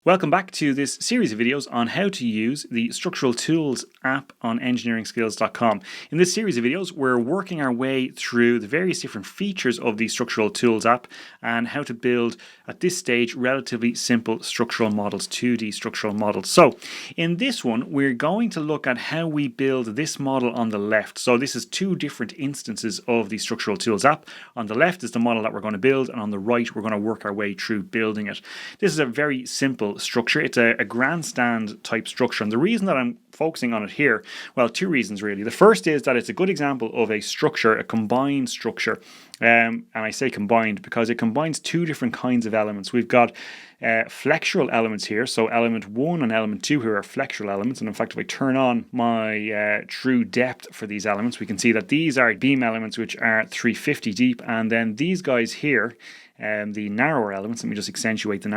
Welcome back to this series of videos on how to use the Structural Tools app on EngineeringSkills.com. In this series of videos, we're working our way through the various different features of the Structural Tools app and how to build, at this stage, relatively simple structural models, 2D structural models. So, in this one, we're going to look at how we build this model on the left. So this is two different instances of the Structural Tools app. On the left is the model that we're going to build, and on the right, we're going to work our way through building it. This is a very simple structure. It's a grandstand type structure, and the reason that I'm focusing on it here, well, two reasons really. The first is that it's a good example of a structure, a combined structure, and I say combined because it combines two different kinds of elements. We've got flexural elements here, so element 1 and element 2 here are flexural elements, and in fact if I turn on my true depth for these elements, we can see that these are beam elements which are 350 deep, and then these guys here, the narrower elements, let me just accentuate the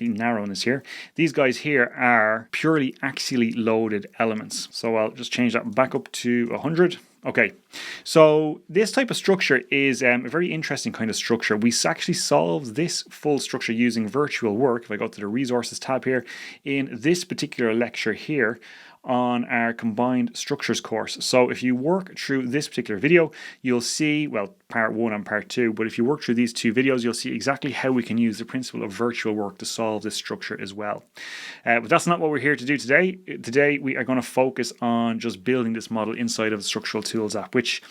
narrowness here. These guys here are purely axially loaded elements. So I'll just change that back up to 100. Okay, so this type of structure is a very interesting kind of structure. We actually solved this full structure using virtual work. If I go to the resources tab here, in this particular lecture here, on our combined structures course. So if you work through this particular video, you'll see, well, part 1 and part 2, but if you work through these two videos, you'll see exactly how we can use the principle of virtual work to solve this structure as well. But that's not what we're here to do today. Today we are going to focus on just building this model inside of the Structural Tools app, which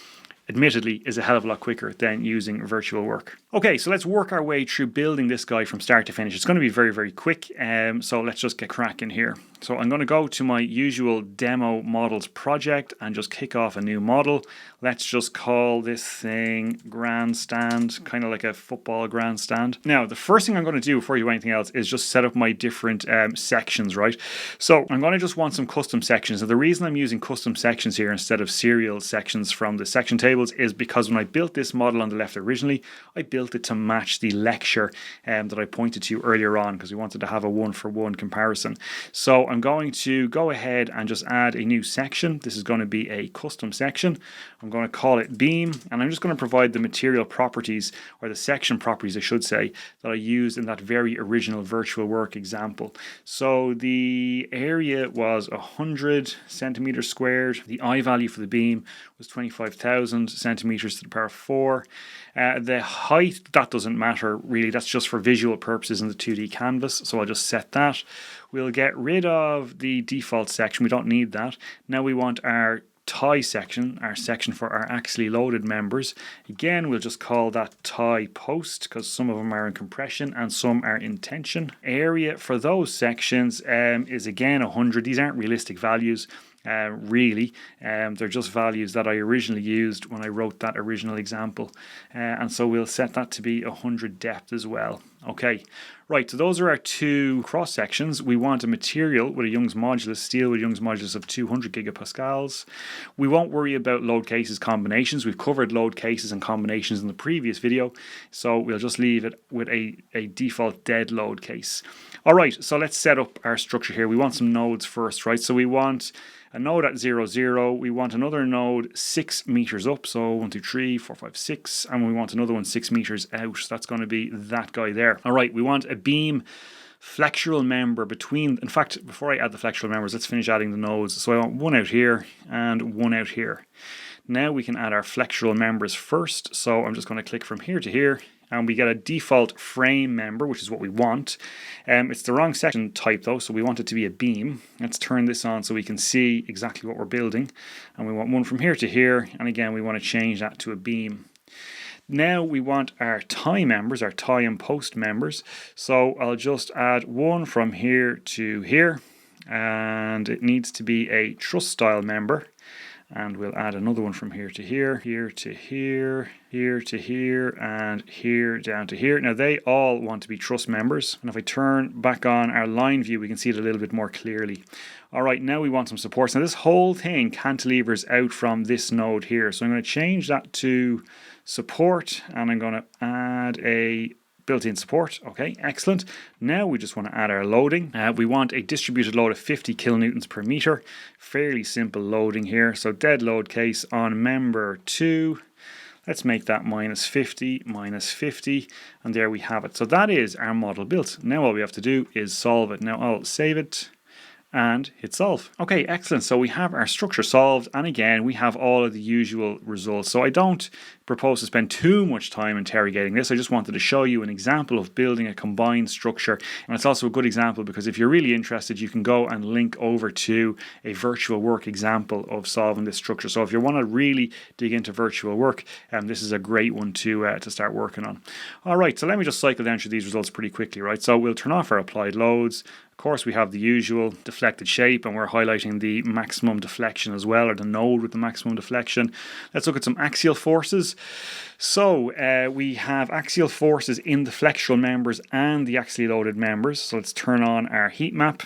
admittedly is a hell of a lot quicker than using virtual work. Okay, so let's work our way through building this guy from start to finish. It's going to be very, very quick, so let's just get cracking here. So I'm going to go to my usual demo models project and just kick off a new model. Let's just call this thing grandstand, kind of like a football grandstand. Now, the first thing I'm going to do before I do anything else is just set up my different sections, right? So I'm going to just want some custom sections. And the reason I'm using custom sections here instead of serial sections from the section tables is because when I built this model on the left originally, I built it to match the lecture that I pointed to earlier on because we wanted to have a one-for-one comparison. So I'm going to go ahead and just add a new section. This is going to be a custom section. I'm going to call it beam, and I'm just going to provide the material properties, or the section properties I should say, that I used in that very original virtual work example. So the area was 100 centimeters squared. The I value for the beam was 25,000 centimeters to the power of 4. The height, that doesn't matter really, that's just for visual purposes in the 2D canvas, so I'll just set that. We'll get rid of the default section, we don't need that. Now we want our tie section, our section for our axially loaded members. Again, we'll just call that tie post because some of them are in compression and some are in tension. Area for those sections is again 100. These aren't realistic values. Really, they're just values that I originally used when I wrote that original example, and so we'll set that to be 100 depth as well. Okay, right, so those are our two cross sections. We want a material with a Young's modulus, steel with a Young's modulus of 200 gigapascals. We won't worry about load cases combinations. We've covered load cases and combinations in the previous video, so we'll just leave it with a default dead load case. All right, so let's set up our structure here. We want some nodes first, right? So we want a node at 0, 0. We want another node 6 meters up. So 1, 2, 3, 4, 5, 6. And we want another one 6 meters out. So that's going to be that guy there. All right, we want a beam flexural member between, in fact, before I add the flexural members, let's finish adding the nodes. So I want one out here and one out here. Now we can add our flexural members first. So I'm just going to click from here to here, and we get a default frame member, which is what we want. It's the wrong section type though, so we want it to be a beam. Let's turn this on so we can see exactly what we're building. And we want one from here to here, and again we want to change that to a beam. Now we want our tie members, our tie and post members. So I'll just add one from here to here, and it needs to be a truss style member. And we'll add another one from here to here, here to here, here to here, and here down to here. Now they all want to be truss members. And if I turn back on our line view, we can see it a little bit more clearly. All right, now we want some supports. Now this whole thing cantilevers out from this node here. So I'm going to change that to support, and I'm going to add a built-in support. Okay, excellent. Now we just want to add our loading. We want a distributed load of 50 kilonewtons per meter. Fairly simple loading here. So dead load case on member 2. Let's make that minus 50, minus 50, and there we have it. So that is our model built. Now all we have to do is solve it. Now I'll save it and hit solve. Okay, excellent. So we have our structure solved, and again we have all of the usual results. So I don't propose to spend too much time interrogating this. I just wanted to show you an example of building a combined structure, and it's also a good example because if you're really interested, you can go and link over to a virtual work example of solving this structure. So if you want to really dig into virtual work, this is a great one to start working on. All right, so let me just cycle down through these results pretty quickly, right? So we'll turn off our applied loads. Of course, we have the usual deflected shape, and we're highlighting the maximum deflection as well, or the node with the maximum deflection. Let's look at some axial forces. So we have axial forces in the flexural members and the axially loaded members. So let's turn on our heat map.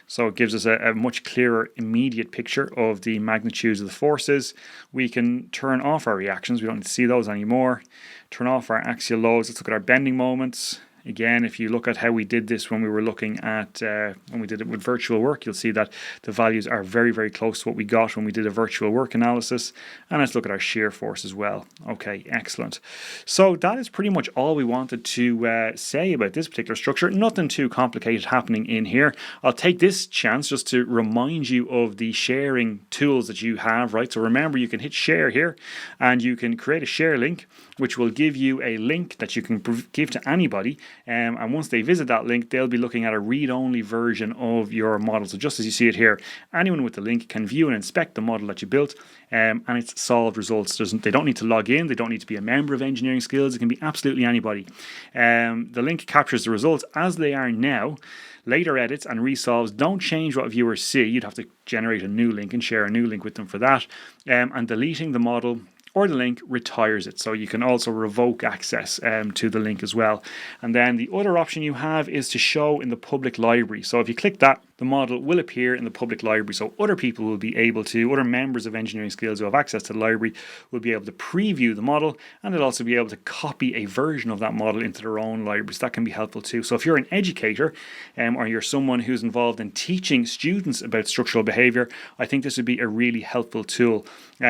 So it gives us a much clearer immediate picture of the magnitudes of the forces. We can turn off our reactions. We don't need to see those anymore. Turn off our axial loads. Let's look at our bending moments. Again, if you look at how we did this when we were looking at, when we did it with virtual work, you'll see that the values are very, very close to what we got when we did a virtual work analysis. And let's look at our shear force as well. Okay, excellent. So that is pretty much all we wanted to say about this particular structure. Nothing too complicated happening in here. I'll take this chance just to remind you of the sharing tools that you have, right? So remember, you can hit share here and you can create a share link, which will give you a link that you can give to anybody. And once they visit that link, they'll be looking at a read-only version of your model. So just as you see it here, anyone with the link can view and inspect the model that you built, and its solved results. They don't need to log in. They don't need to be a member of Engineering Skills. It can be absolutely anybody. The link captures the results as they are now. Later edits and resolves don't change what viewers see. You'd have to generate a new link and share a new link with them for that. And deleting the model or the link retires it. So you can also revoke access to the link as well. And then the other option you have is to show in the public library. So if you click that, the model will appear in the public library. So other people will be able to, other members of Engineering Skills who have access to the library will be able to preview the model, and they'll also be able to copy a version of that model into their own libraries. That can be helpful too. So if you're an educator or you're someone who's involved in teaching students about structural behavior, I think this would be a really helpful tool.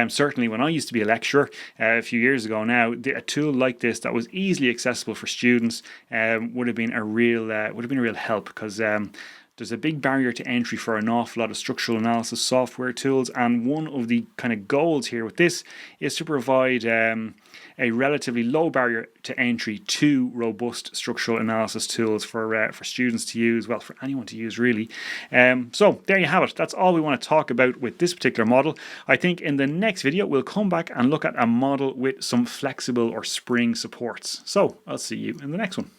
Certainly when I used to be a lecturer a few years ago now, a tool like this that was easily accessible for students would have been a real help, because there's a big barrier to entry for an awful lot of structural analysis software tools, and one of the kind of goals here with this is to provide a relatively low barrier to entry to robust structural analysis tools for students to use, well, for anyone to use really. So there you have it. That's all we want to talk about with this particular model. I think in the next video we'll come back and look at a model with some flexible or spring supports. So I'll see you in the next one.